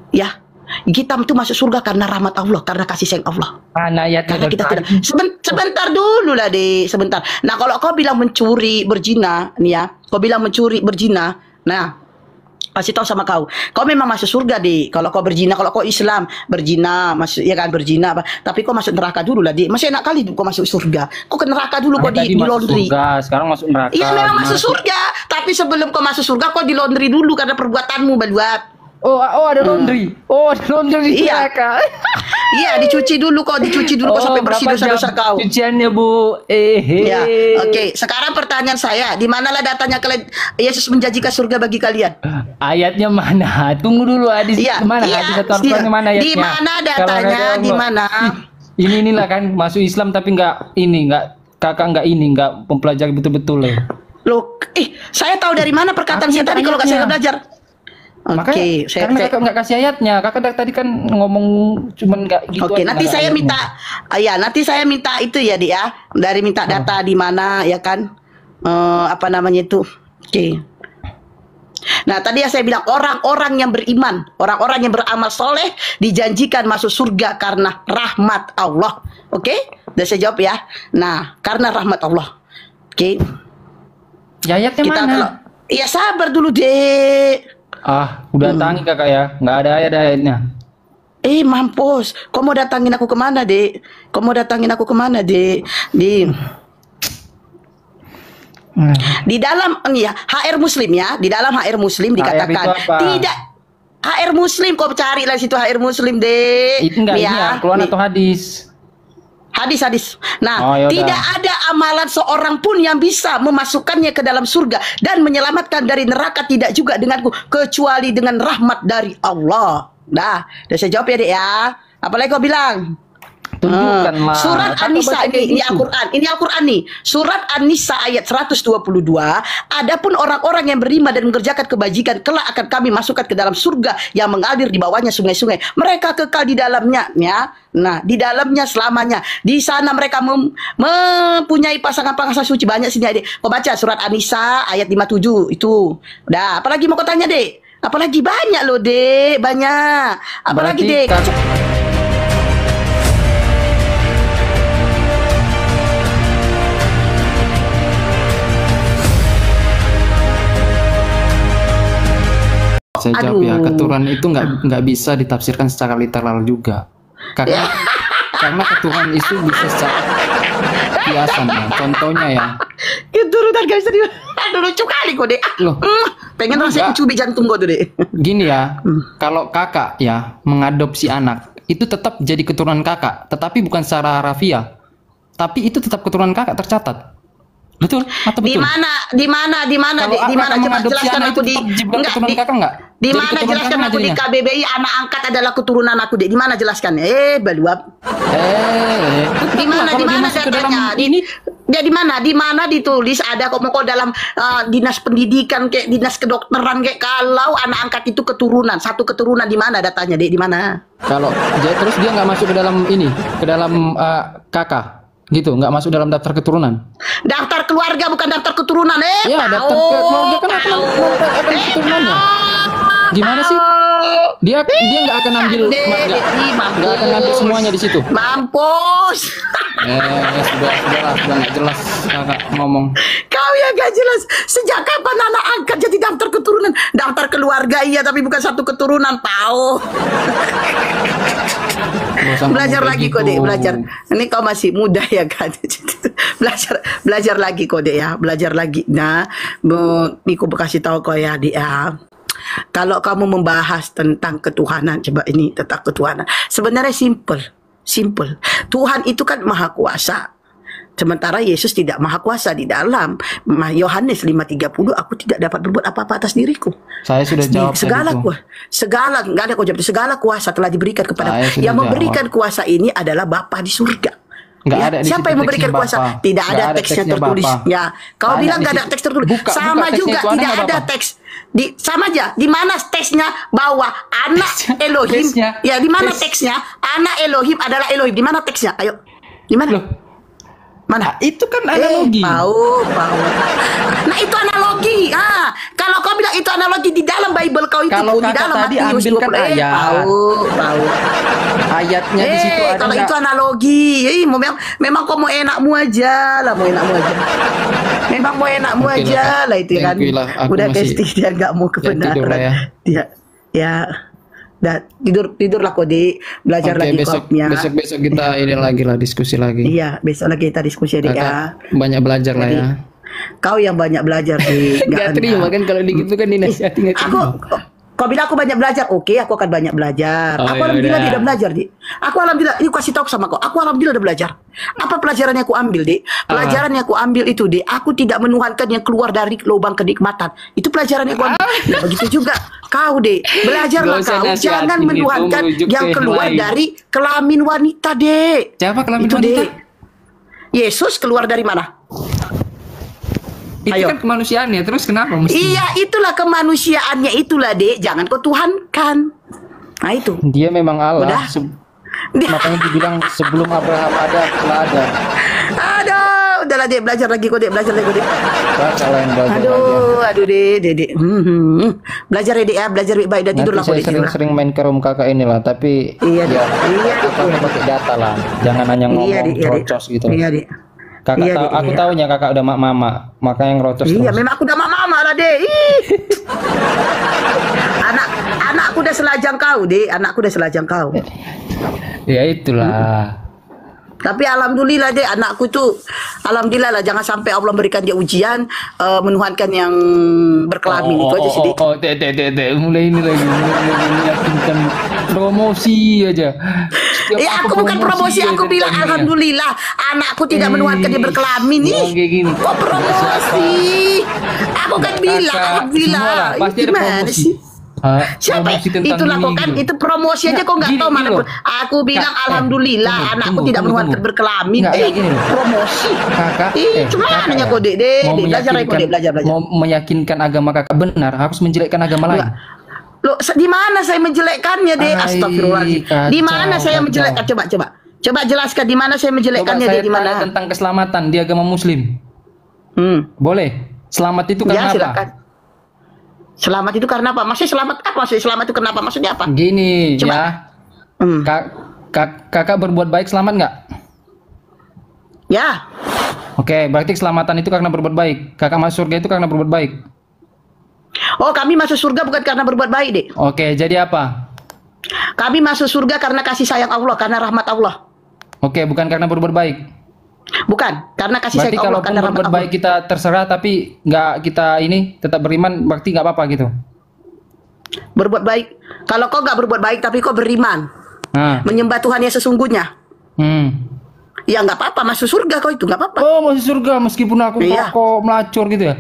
Ya, kita itu masuk surga karena rahmat Allah, karena kasih sayang Allah. Ayatnya Karena kita tidak. Sebentar dulu lah, Dek, sebentar. Nah, kalau kau bilang mencuri, berzina, nih ya, kau bilang mencuri, berzina, nah, kasih tahu sama kau memang masuk surga, Dek. Kalau kau berzina, kalau kau Islam berzina, masuk ya kan berzina, apa? Tapi kau masuk neraka dulu lah, Dek. Masih enak kali kau masuk surga. Kau ke neraka dulu, kau di laundry. Surga, sekarang masuk neraka. Iya, memang masuk surga. Tapi sebelum kau masuk surga, kau di laundry dulu karena perbuatanmu berbuat. Oh, ada laundry. Oh, ada laundry di neraka. Iya, dicuci dulu kau sampai bersih dosa-dosa kau. Cuciannya, Bu. Ya, oke. Sekarang pertanyaan saya, di manalah datanya Yesus menjanjikan surga bagi kalian? Ayatnya mana? Tunggu dulu, hadis mana? Hadis atau Al-Qur'an mana ayatnya? Di mana datanya? Di mana? Inilah kan masuk Islam tapi kakak nggak mempelajari betul-betul ya. Loh, saya tahu dari mana perkataan saya tadi kalau nggak saya belajar. Oke, karena kakak nggak kasih ayatnya, kakak tadi kan ngomong cuman nggak gitu. Oke, nanti saya minta, nanti saya minta itu ya, dia dari minta data di mana ya kan, apa namanya itu. Oke. Nah, tadi saya bilang orang-orang yang beriman, orang-orang yang beramal soleh dijanjikan masuk surga karena rahmat Allah. Oke, udah saya jawab ya. Nah, karena rahmat Allah. Oke. Ya, ayatnya mana? Iya, sabar dulu, Dek. Udah tangi kakak ya, nggak ada ayatnya. Mampus, kau mau datangin aku kemana, Dek? Di dalam HR Muslim ya, di dalam HR Muslim dikatakan tidak. HR Muslim, kau cari lah situ HR Muslim, Dek. Itu enggak ini Al-Quran atau hadis? Hadis. Nah, tidak ada amalan seorang pun yang bisa memasukkannya ke dalam surga dan menyelamatkan dari neraka, tidak juga denganku, kecuali dengan rahmat dari Allah. Udah saya jawab ya, Dek ya. Apalagi kau bilang? Tunjukkanlah. Surat An-Nisa ini Al-Quran. Ini Al-Quran nih. Surat An-Nisa ayat 122. Adapun orang-orang yang beriman dan mengerjakan kebajikan, kelak akan kami masukkan ke dalam surga yang mengalir di bawahnya sungai-sungai. Mereka kekal di dalamnya, ya. Nah, di dalamnya selamanya. Di sana mereka mempunyai pasangan-pasangan suci. Banyak sini, Dek. Kau baca surat An-Nisa ayat 57 itu. Udah, apalagi mau kau tanya, Dek? Apalagi banyak loh, Dek. Banyak. Apalagi, Dek? Saya jawab ya, keturunan itu nggak bisa ditafsirkan secara literal juga, karena keturunan itu bisa secara kiasan ya. Contohnya ya, keturunan gak bisa aduh, lucu kali kok, Dek. Loh, pengen rasanya cubit jantung gue tuh, Dek. Gini ya, kalau kakak ya mengadopsi anak, itu tetap jadi keturunan kakak, tetapi bukan secara harafiah, tapi itu tetap keturunan kakak tercatat. Betul atau betul? Di mana coba jelaskan aku di mana jelaskan aku di KBBI anak angkat adalah keturunan aku, Dek. Di mana jelaskan? Baluap. Di mana datanya? Di mana ditulis ada kok dalam dinas pendidikan kayak dinas kedokteran kayak kalau anak angkat itu keturunan, satu keturunan, di mana datanya, Dek? Di mana? Kalau terus dia nggak masuk ke dalam kakak. Gitu, nggak masuk dalam daftar keturunan. Daftar keluarga bukan daftar keturunan, ya, daftar keluarga kan akan keturunannya. Gimana sih? Dia nggak akan ambil, nggak akan ambil semuanya di situ. Mampus. Sudah nggak jelas kakak ngomong. Kau yang gak jelas. Sejak kapan anak angkat jadi daftar keturunan? Daftar keluarga iya, tapi bukan satu keturunan, tahu. Belajar lagi kok, Dek, belajar. Ini kau masih muda ya kan? belajar lagi kok, Dek ya, belajar lagi. Nah, ini aku kasih tahu kau ya, Dek ya. Kalau kamu membahas tentang ketuhanan, coba ini tentang ketuhanan. Sebenarnya simple. Tuhan itu kan maha kuasa. Sementara Yesus tidak maha kuasa. Di dalam Yohanes 5:30, aku tidak dapat berbuat apa-apa atas diriku. Saya sudah jawab segala nggak ada kau jawab. Segala kuasa telah diberikan kepada yang memberikan kuasa ini adalah Bapa di surga. Ada siapa yang memberikan kuasa? Tidak ada teksnya tertulis. Ya, kau bilang nggak ada teks tertulis. Sama juga tidak ada teks. Sama aja. Di mana teksnya bahwa anak Elohim? Ya, di mana teksnya? Anak Elohim adalah Elohim. Di mana teksnya? Ayo, di mana? Mana? Itu kan analogi. Tahu. Nah, itu analogi. Kalau kau bilang itu analogi di dalam Bible kau itu, Kalau di kakak dalam tadi Matius ambilkan 20. ayat. Tahu. Ayatnya di situ ada Kalau nggak? itu analogi, memang kau mau enakmu aja lah, Memang mau enakmu Oke lah, aja Kak. lah itu kan. Thank you lah. Aku Udah masih- pasti dia nggak mau tidur lah kebenaran. ya. Ya. Dah tidurlah kok di belajar Oke, lagi besok kopnya. besok kita ini lagi lah, diskusi lagi. Iya, besok lagi kita diskusi deh ya. Kakak banyak belajar lah ya. Kau yang banyak belajar di Nggak terima kan kalau gitu kan dinasihati nggak Aku terima. kau bilang aku banyak belajar, oke, aku akan banyak belajar. Oh, Aku ya alhamdulillah udah. tidak belajar, Dik. Aku alhamdulillah, ini aku kasih tahu sama kau. Aku alhamdulillah udah belajar. Apa pelajaran yang aku ambil, Dik? Pelajaran yang aku ambil itu, Dik, aku tidak menuhankan yang keluar dari lubang kenikmatan. Itu pelajaran yang aku ambil. Nah, begitu juga kau, Dik. Belajarlah Nggak usah kau, nasihatin jangan itu, menuhankan merujuk yang ke yang keluar lain. dari kelamin wanita, Dek. Siapa kelamin Itu, wanita? Dek. Yesus keluar dari mana? Itu Ayo. kan kemanusiaannya, terus kenapa mesti? Iya, itulah kemanusiaannya itulah, Dek. Jangan kau tuhankan. Nah, itu. Dia memang Allah. Udah. Makanya dibilang sebelum Abraham ada, telah ada. Aduh, udahlah Dek, belajar lagi kok, Dek, belajar lagi kok, Dek. Kakak lain belajar lagi. Aduh, Dek. Belajar ya, Dek ya, belajar baik-baik dan tidur Nanti lah kok, saya Dek. tidur lah. sering-sering main ke room kakak inilah, tapi Iya, Dek. ya Iya, Dek. kakak pakai data lah, jangan hanya ngomong Iya, Dek. terocos gitu. Iya, Dek. Kakak Iya, tahu, Dek, aku iya. tahunya kakak udah mama, makanya ngerocos Iya, terus. memang aku udah mama lah, Dek. Ih. Anakku udah selajang kau, Dek. Anakku udah selajang kau. Ya itulah. Tapi alhamdulillah deh anakku tuh, alhamdulillah lah, jangan sampai Allah berikan dia ujian menuhankan yang berkelamin itu aja sih. Dik. Mulai ini lagi, mulai meyakinkan promosi aja. Setiap Aku bukan promosi, aku bilang alhamdulillah anakku tidak menuhankan dia berkelamin nih. Kayak gini. Kok promosi? Aku kan bilang alhamdulillah. Pasti ada Gimana promosi. sih? Siapa Promosi tentang itulah ini kok kan gitu. itu promosi aja kok nggak Gini, tahu gini mana loh. aku bilang alhamdulillah anakku tidak menuhankan berkelamin. Nggak, kayak gini loh. Promosi. Kakak, Cuma nanya kok Dek, mau belajar aja kok Dek, belajar. mau meyakinkan agama kakak benar, harus menjelekkan agama lain. Loh, di mana saya menjelekkannya, Dek? Ay, Astagfirullahaladzim. Di mana kacau, saya kacau. menjelekkan? Coba jelaskan di mana saya Coba menjelekkannya, saya Dek, di tanya mana? tentang keselamatan di agama Muslim. Boleh? Selamat itu karena Ya, apa? silakan. Selamat itu karena apa? Maksudnya selamat apa? Maksudnya selamat itu kenapa? Maksudnya apa? Gini Coba. ya, kakak berbuat baik selamat nggak? Ya. Oke, berarti keselamatan itu karena berbuat baik. Kakak masuk surga itu karena berbuat baik. Oh, kami masuk surga bukan karena berbuat baik, Dek. Oke, jadi apa? Kami masuk surga karena kasih sayang Allah, karena rahmat Allah. Oke, bukan karena berbuat baik. Bukan, karena kasih Berarti sayang Allah, kalau karena rahmat berbuat Allah. baik kita terserah, tapi nggak kita ini tetap beriman, berarti nggak apa-apa gitu. Berbuat baik. Kalau kau nggak berbuat baik tapi kau beriman, Nah, menyembah Tuhan yang sesungguhnya, ya nggak apa-apa, masuk surga kau itu nggak apa-apa. Oh, masuk surga meskipun aku Iya. kok melacur gitu ya?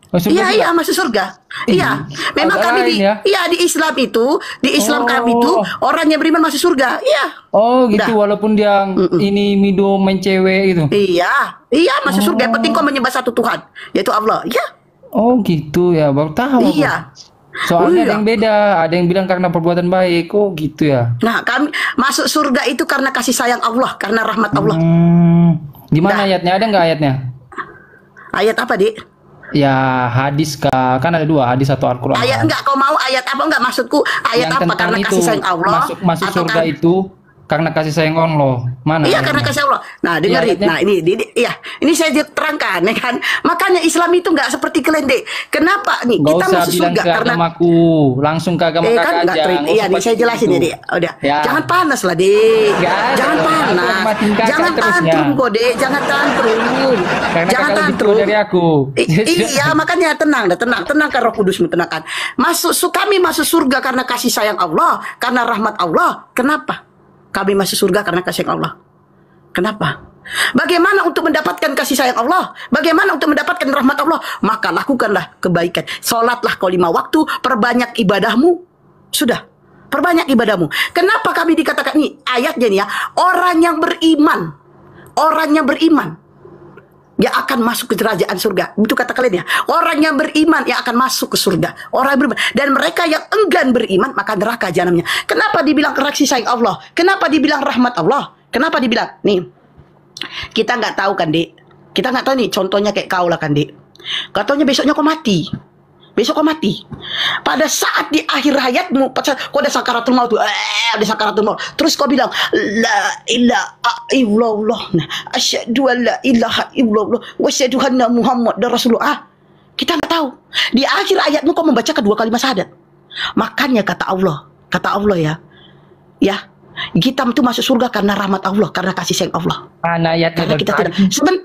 Masuk surga juga? Iya, masuk surga. Iya, memang agak kami di, lain ya. iya di Islam itu, di Islam kami itu orang yang beriman masuk surga. Iya, Oh gitu, Udah. walaupun dia ini main cewek gitu. iya masuk surga. Yang penting kau menyembah satu Tuhan, yaitu Allah. Iya, Oh gitu ya, baru tahu aku. iya. Soalnya Iya. ada yang beda, ada yang bilang karena perbuatan baik. Oh gitu ya. Nah, kami masuk surga itu karena kasih sayang Allah, karena rahmat Allah. Gimana Dah. ayatnya? Ada nggak ayatnya? Ayat apa, Dik? Ya hadis kah? Kan ada dua, hadis atau Al-Quran. Ayat enggak, kau mau ayat apa enggak? Maksudku ayat Yang apa? tentang Karena itu, kasih sayang Allah. masuk atau surga itu karena kasih sayang Allah. Mana? Iya, ayatnya? karena kasih Allah. Nah, dengerin. ayatnya. Nah, ini saya terangkan ya kan. Makanya Islam itu enggak seperti kalian, Dek. Kenapa nih? Nggak Kita usah masuk bilang surga ke karena agamaku, langsung ke agama kakak kan enggak aja. terima. Nggak Iya, usah nih saya pakai jelasin itu. ya, Dek. Udah. Ya. Jangan panas lah, Dek. Nggak ada Jangan dong. Aku panas. hormatin kakak Jangan terus, tantrum ya. kok, Dek. Jangan tantrum. Karena Jangan kakak lebih tua tantrum. dari aku. Iya, makanya tenangkan Roh Kudus tenangkan. Kami masuk surga karena kasih sayang Allah, karena rahmat Allah. Kenapa? Kami masuk surga karena kasih sayang Allah. Kenapa? Bagaimana untuk mendapatkan kasih sayang Allah? Bagaimana untuk mendapatkan rahmat Allah? Maka lakukanlah kebaikan. Sholatlah kau 5 waktu, perbanyak ibadahmu. Sudah, perbanyak ibadahmu. Kenapa kami dikatakan ini ayatnya nih ya? Orang yang beriman dia akan masuk ke kerajaan surga. Itu kata kalian ya. Orang yang beriman yang akan masuk ke surga. Orang yang beriman. Dan mereka yang enggan beriman maka neraka jahanamnya. Kenapa dibilang kasih sayang Allah? Kenapa dibilang rahmat Allah? Kenapa dibilang? Nih, kita nggak tahu kan, Dek. Kita nggak tahu nih. Contohnya kayak kau lah kan, Dek. Katanya besoknya kau mati. besok kau mati. Pada saat di akhir hayatmu, kau ada sakaratul maut tuh, ada sakaratul maut. Terus kau bilang, la ilaha illallah, asyhadu an la ilaha illallah, wa asyhadu anna Muhammadar Rasulullah. Kita nggak tahu. Di akhir ayatmu kau membaca kedua kalimat syahadat. Makanya kata Allah ya, kita itu masuk surga karena rahmat Allah, karena kasih sayang Allah. Mana ayatnya? Karena kita tidak.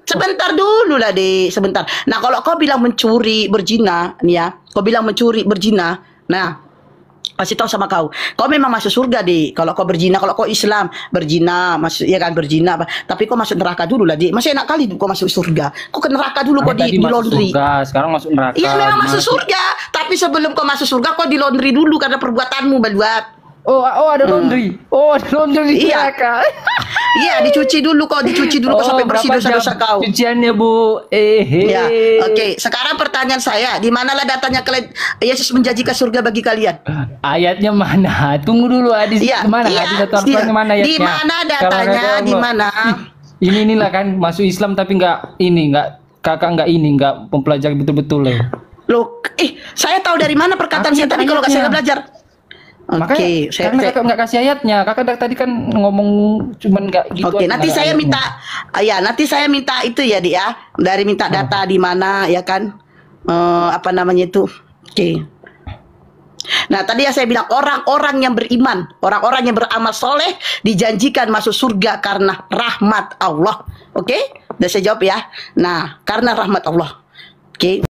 Sebentar dulu lah, Dek, sebentar. Nah, kalau kau bilang mencuri, berzina, nih ya, kau bilang mencuri, berzina, nah, kasih tahu sama kau memang masuk surga, Dek. Kalau kau berzina, kalau kau Islam berzina, masuk, ya kan, berzina, tapi kau masuk neraka dulu lah, Dek. Masih enak kali kau masuk surga. Kau ke neraka dulu, kau di laundry. Surga, sekarang masuk neraka. Iya, memang masuk surga, tapi sebelum kau masuk surga, kau di laundry dulu karena perbuatanmu berbuat. Oh, ada laundry. Oh, ada laundry di neraka. Iya, dicuci dulu kau sampai bersih dosa-dosa kau. Cuciannya, Bu. Ya, oke. Sekarang pertanyaan saya, di manalah datanya Yesus menjanjikan surga bagi kalian? Ayatnya mana? Tunggu dulu, hadis mana? Hadis atau Al-Qur'an mana ayatnya? Di mana datanya? Di mana? Inilah kan masuk Islam tapi kakak nggak mempelajari betul-betul ya. Loh, saya tahu dari mana perkataan saya tadi kalau saya nggak belajar. Oke, karena kakak nggak kasih ayatnya. Kakak tadi kan ngomong cuman nggak gitu. Oke, nanti saya minta, nanti saya minta itu ya, dia dari minta data di mana, ya kan? Apa namanya itu? Oke. Nah, tadi saya bilang orang-orang yang beriman, orang-orang yang beramal soleh dijanjikan masuk surga karena rahmat Allah. Oke? Udah saya jawab ya. Nah, karena rahmat Allah. Oke.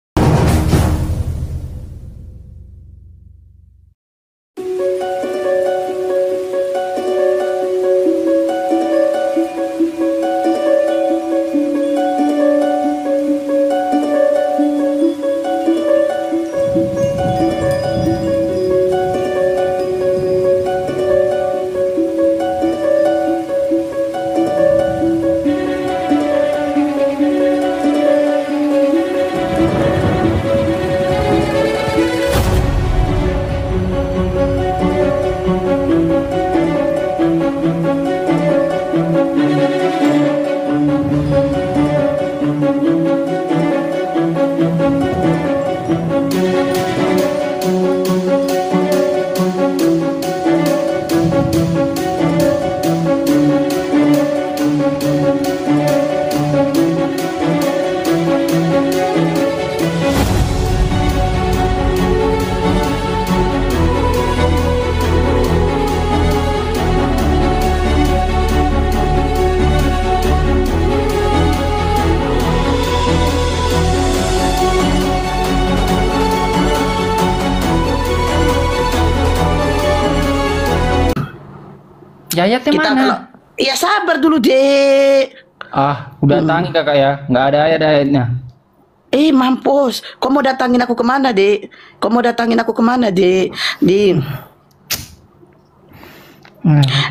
Ya, ayatnya mana? Ya sabar dulu, Dek. Udah tangin kakak ya, nggak ada ayatnya. Mampus. Kau mau datangin aku kemana, Dek?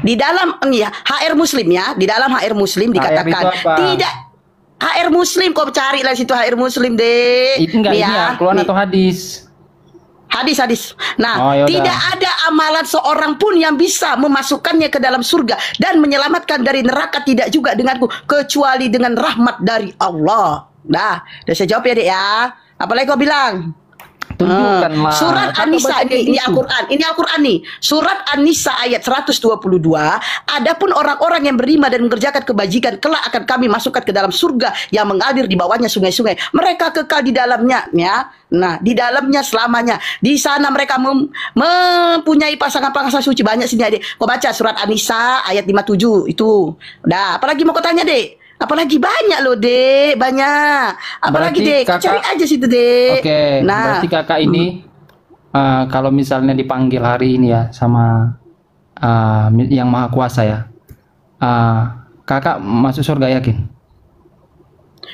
Di dalam HR Muslim ya, di dalam HR Muslim dikatakan tidak. HR Muslim, kau cari lah situ HR Muslim, Dek. Itu enggak ini Al-Quran atau hadis? Hadis. Nah, tidak ada amalan seorang pun yang bisa memasukkannya ke dalam surga dan menyelamatkan dari neraka, tidak juga denganku, kecuali dengan rahmat dari Allah. Udah saya jawab ya, Dek ya. Apalagi kau bilang? Tunjukkanlah. Surat An-Nisa ini Al-Quran. Ini Al-Quran nih. Surat An-Nisa ayat 122. Adapun orang-orang yang beriman dan mengerjakan kebajikan, kelak akan kami masukkan ke dalam surga yang mengalir di bawahnya sungai-sungai. Mereka kekal di dalamnya, ya. Nah, di dalamnya selamanya. Di sana mereka mempunyai pasangan-pasangan suci. Banyak sini, Adik. Kau baca surat An-Nisa ayat 57 itu. Udah, apalagi mau kau tanya, Dek? Apalagi banyak loh, Dek, banyak. Apalagi, Dek, cari aja situ, Dek. Oke, berarti kakak ini kalau misalnya dipanggil hari ini ya sama yang Maha Kuasa ya, kakak masuk surga yakin?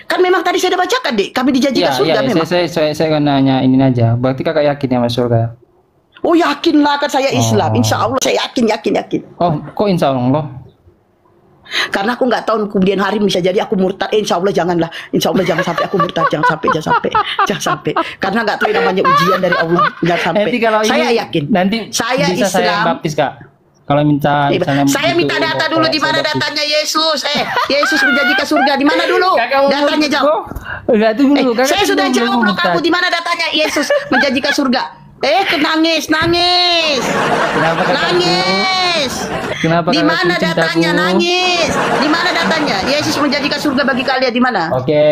Kan memang tadi saya udah bacakan, Dek, kami dijanjikan surga memang. Saya kan nanya ini aja, berarti kakak yakin ya masuk surga? Oh, yakin lah, kan saya Islam, insya Allah saya yakin. Oh, kok insya Allah? Karena aku nggak tahu kemudian hari bisa jadi aku murtad. Insya Allah janganlah. Insya Allah jangan sampai aku murtad. Jangan sampai. Karena nggak tahu namanya ujian dari Allah. Jangan sampai. Saya yakin. Nanti saya bisa Islam. Saya baptis, Kak. Kalau minta saya minta data dulu di mana datanya Yesus. Yesus menjanjikan surga di mana dulu? Datanya jauh. Enggak, tunggu dulu. Kakak Saya sudah belum jawab loh ngomong, kamu. Ustaz. Di mana datanya Yesus menjanjikan surga? Nangis. Kenapa kakakku? Nangis. Kenapa Di kakakku mana cintaku? datanya? Nangis. Di mana datanya? Yesus menjanjikan surga bagi kalian di mana? Oke,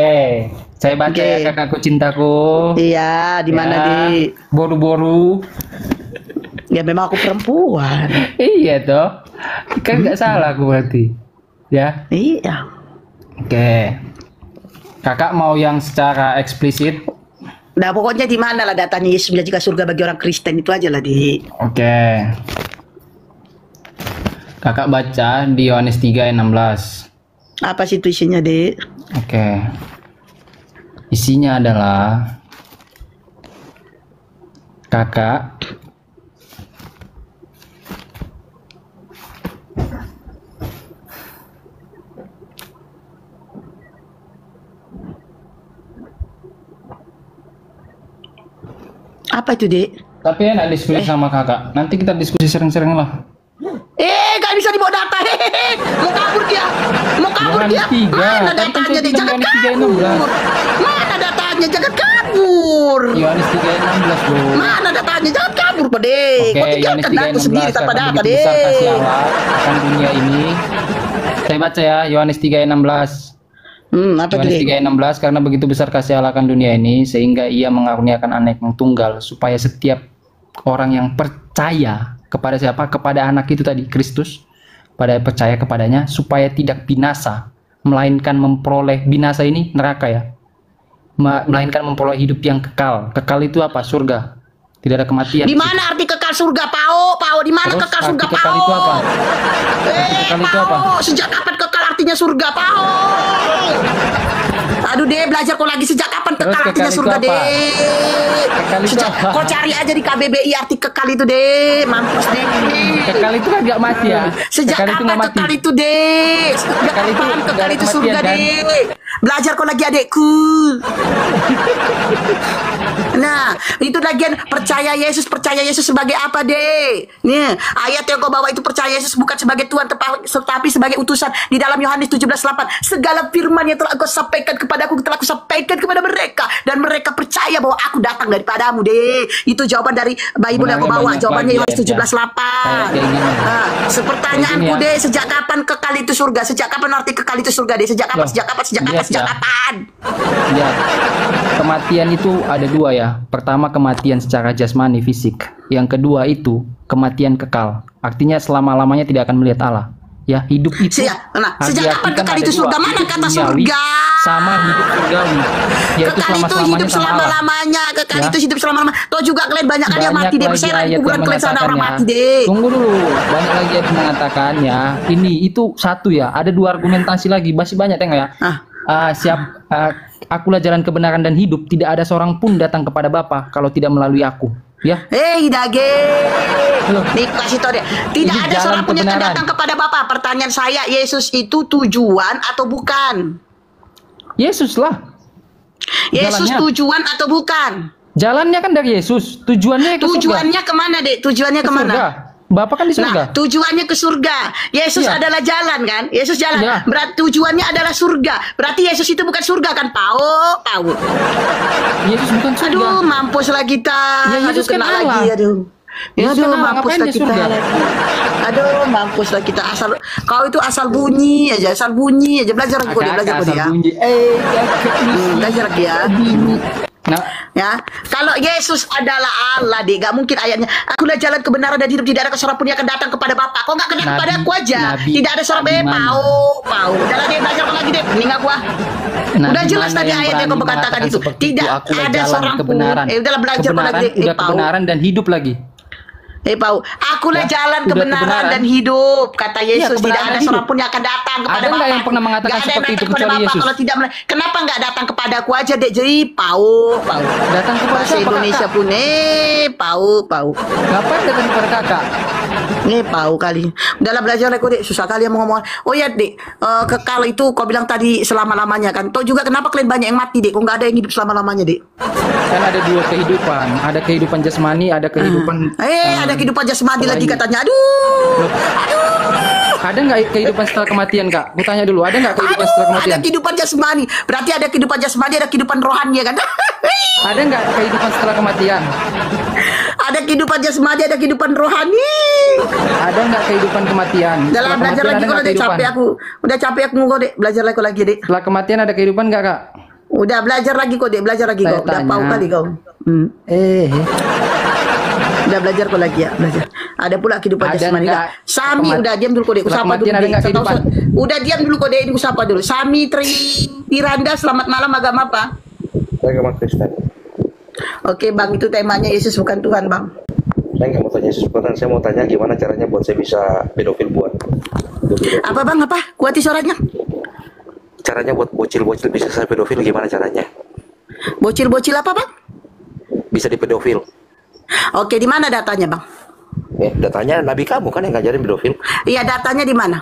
saya baca Oke. ya kakakku cintaku. Iya, di mana Ya, di? Boru-boru. Ya memang aku perempuan. Iya toh. Kan nggak salah aku berarti. Ya. Iya. Oke. Kakak mau yang secara eksplisit? Nah pokoknya di mana lah datanya Yesus menjanjikan surga bagi orang Kristen itu aja lah di. Oke. Kakak baca di Yohanes 3 ayat 16. Apa sih itu isinya di? Oke. Isinya adalah kakak Apa itu di? tapi enak diskusi sama kakak. Nanti kita diskusi sering-sering lah. Gak bisa dibawa data. Mau kabur dia. Yohanes 3. Mana Tadi kan datanya saya di? bilang Jangan Yohanes 3 ayat kabur. 16. Mana datanya? Jangan kabur. Yohanes 3 ayat 16 bro. Mana datanya? Jangan kabur Pade. Oke, Kau Yohanes tinggalkan 3 ayat aku sendiri 16. tanpa Karena data begitu deh. besar kasih Allah akan dunia ini. Saya baca ya, Yohanes 3 ayat 16. Apa itu Yohanes di? 3 ayat 16, karena begitu besar kasih Allah akan dunia ini sehingga ia mengaruniakan anak yang tunggal supaya setiap orang yang percaya kepada siapa? Kepada anak itu tadi, Kristus. Pada percaya kepadanya supaya tidak binasa, melainkan memperoleh binasa ini neraka ya. Melainkan memperoleh hidup yang kekal. Kekal itu apa? Surga. Tidak ada kematian. Di mana arti kekal surga, Pao? Di mana Terus, kekal arti surga, kekal Pao? itu apa? Arti kekal itu apa? Pao, sejak kapan kekal artinya surga, Pao? Aduh deh, belajar kok lagi sejak kapan Terus kekal artinya kekal itu surga apa? deh? Kekal itu Sejak apa? kau cari aja di KBBI arti kekal itu deh, mampus deh. Kekal itu kan gak mati ya. Sejak Kekal itu kapan nggak mati. kekal itu deh? Sejak Kekal itu kapan nggak kekal ada itu kematian, surga kan? deh? Belajar kok lagi adekku. Nah, itu lagian percaya Yesus sebagai apa deh? Nih, ayat yang kau bawa itu percaya Yesus bukan sebagai Tuhan tetapi sebagai utusan di dalam Yohanes 17:8. Segala firman yang telah kau sampaikan kepadaku telah aku sampaikan kepada mereka dan mereka percaya bahwa aku datang daripadamu deh. Itu jawaban dari Bible yang kau Sebenarnya bawa. banyak Jawabannya lagi Yohanes ya, 17:8. kayak gini. Nah, sepertanyaanku Kayak gini ya. deh, sejak kapan kekal itu surga? Sejak kapan arti kekal itu surga deh? Sejak kapan? Loh, Sejak kapan? lihat ya. Kapan? Ya, kematian itu ada dua ya. Pertama kematian secara jasmani fisik. Yang kedua itu kematian kekal. Artinya selama-lamanya tidak akan melihat Allah. Ya, hidup itu. Sejak kapan diartikan kekal ada itu dua. surga? Mana Hidup kata duniawi surga? sama hidup surgawi. Yaitu Kekal itu selama-lamanya hidup sama Allah. selama-lamanya. Kekal Ya. itu hidup selama-lamanya. Toh juga kalian banyak kali yang mati deh. lagi Berserak ayat kuburan yang kalian sana orang mati mengatakannya. deh. Tunggu dulu, banyak lagi ayat yang mengatakannya. Ini itu satu ya. Ada dua argumentasi lagi. Masih banyak ya nggak ya? Akulah jalan kebenaran dan hidup. Tidak ada seorang pun datang kepada Bapa kalau tidak melalui aku. Ya. Dage. Loh. Nih kasih tau deh. Tidak Ini ada jalan seorang pun yang kebenaran. datang kepada Bapa. Pertanyaan saya, Yesus itu tujuan atau bukan? Yesus lah. Yesus Jalannya. tujuan atau bukan? Jalannya kan dari Yesus. Tujuannya ke surga. Tujuannya kemana deh? Tujuannya Ke kemana? surga. Bapak kan di surga. Nah, tujuannya ke surga. Yesus Iya. adalah jalan kan? Yesus jalan. Iya. Berarti tujuannya adalah surga. Berarti Yesus itu bukan surga kan? Pau. Yesus bukan surga. Aduh, mampus lah kita. Ya, Yesus Aduh, kena kan Allah. lagi. Aduh. Yesus Aduh, kan Allah, mampus ngapain lah dia kita surga? lagi. Aduh, mampus lah kita. Kau itu asal bunyi aja. Belajar lagi kau dia. Belajar kau Asal dia. bunyi. Belajar lagi ya. Nah, Ya, kalau Yesus adalah Allah deh, gak mungkin ayatnya. Akulah jalan kebenaran dan hidup, tidak ada seorang pun yang akan datang kepada Bapa. Kok gak kenal kepada aku aja? Nabi, Tidak ada seorang Nabi mana? Pau. Udah deh, belajar lagi deh. Mending aku Nabi udah jelas mana tadi yang ayat yang kau berani berkatakan mengatakan itu. seperti Tidak Akulah ada jalan seorang pun. kebenaran. Udahlah belajar kau Kebenaran, lagi deh. udah kebenaran dan hidup lagi. Pau, akulah Ya, jalan udah kebenaran kebenaran. dan hidup. Kata Yesus, tidak kebenaran ada dan seorang hidup. pun yang akan datang kepada Ada nggak Bapa. yang pernah mengatakan Nggak ada yang seperti itu datang kepada kecuali Bapa Yesus? kalau tidak kenapa nggak datang kepada aku aja deh? Jadi Pau. Datang kepada Bahasa siapa, Indonesia Kakak? pun Pau. Ngapain datang kepada kakak? Pau kali. Udahlah belajar kok dek. Susah kali yang mau ngomong. Oh ya dek, kekal itu kau bilang tadi selama-lamanya kan. Toh juga kenapa kalian banyak yang mati dek? Kok nggak ada yang hidup selama-lamanya dek? Kan ada dua kehidupan. Ada kehidupan jasmani, ada kehidupan Ada kehidupan jasmani lagi lain. katanya. Aduh. Ada nggak kehidupan setelah kematian, Kak? Aku tanya dulu, ada nggak kehidupan setelah kematian? Ada kehidupan jasmani. Berarti ada kehidupan jasmani, ada kehidupan rohani ya kan? Ada nggak kehidupan setelah kematian? Ada kehidupan jasmani, ada kehidupan rohani. Ada nggak kehidupan kematian? Dalam Setelah belajar kematian lagi ada kok nggak dek, kehidupan? capek aku. Udah capek aku kok dek, belajar lagi dek. Setelah kematian ada kehidupan nggak, Kak? Udah belajar lagi kok dek, belajar lagi Saya kok. Udah tanya. pau kali kau. Udah belajar kok lagi ya, belajar. Ada pula kehidupan Ada jasmani. nggak Sami udah diam dulu kok dek, setelah usapa dulu. kematian ada Dek. nggak Saya tahu kehidupan? udah diam dulu kok dek, ini usapa dulu. Sami Tiranda, selamat malam, agama apa? Agama Kristen. Oke bang, itu temanya Yesus bukan Tuhan bang. Saya nggak mau tanya Yesus bukan, saya mau tanya gimana caranya buat saya bisa pedofil buat Apa bang, apa? Kuati suaranya. caranya buat bocil-bocil bisa saya pedofil gimana caranya? Bocil-bocil apa bang? Bisa dipedofil. Oke, di mana datanya bang? Datanya nabi kamu kan yang ngajarin pedofil. Iya, datanya di mana?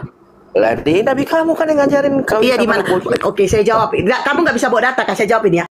Lah di nabi kamu kan yang ngajarin kalau Iya di mana? Oke, saya jawab. Kamu nggak bisa bawa data, kan saya jawab ini ya.